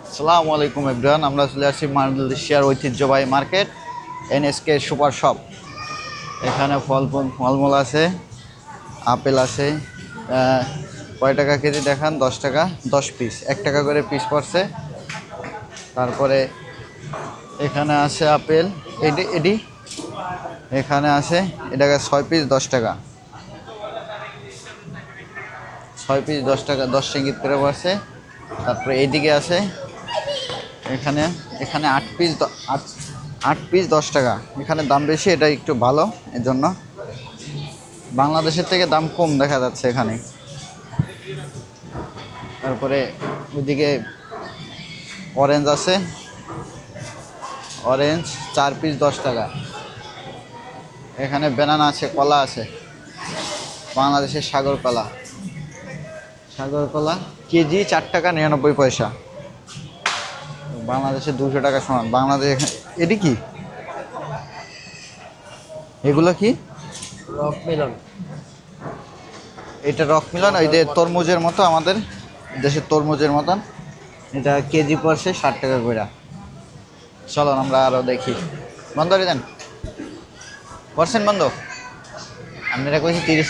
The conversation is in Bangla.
আসসালামু আলাইকুম এভরিওয়ান, আমরা চলে আসছি মালয়েশিয়ার ঐতিহ্যবাহী মার্কেট এনএসকে সুপার শপ। এখানে ফলমূল আছে, আপেল আছে। কয় টাকা কেজি দেখান? 10 টাকা, 10 পিস, 1 টাকা করে পিস পড়ছে। তারপরে এখানে আছে আপেল, এডি এডি এখানে আছে, এটাকে 6 পিস 10 টাকা, 6 পিস 10 টাকা, 10 রিঙ্গিত করে পড়ছে। তারপরে এইদিকে আছে, এখানে এখানে 8 পিস 10 টাকা। এখানে দাম বেশি, এটা একটু ভালো, এর জন্য বাংলাদেশের থেকে দাম কম দেখা যাচ্ছে এখানে। তারপরে ওইদিকে অরেঞ্জ আছে, অরেঞ্জ 4 পিস 10 টাকা। এখানে ব্যানানা আছে, কলা আছে, বাংলাদেশের সাগর কলা কেজি 4 টাকা 99 পয়সা, বাংলাদেশে 200 টাকা সমান। বাংলাদেশ এটি কি, এগুলো কি? Rock melon. এটা রক মিলন, ওই যে তরমুজের মতো, আমাদের দেশের তরমুজের মতন। এটা কেজি পড়ছে 60 টাকা করে। চলো আমরা আরও দেখি। বন্ধ করে দেন, পার্সেন্ট বন্ধ। আপনারা কইছি 30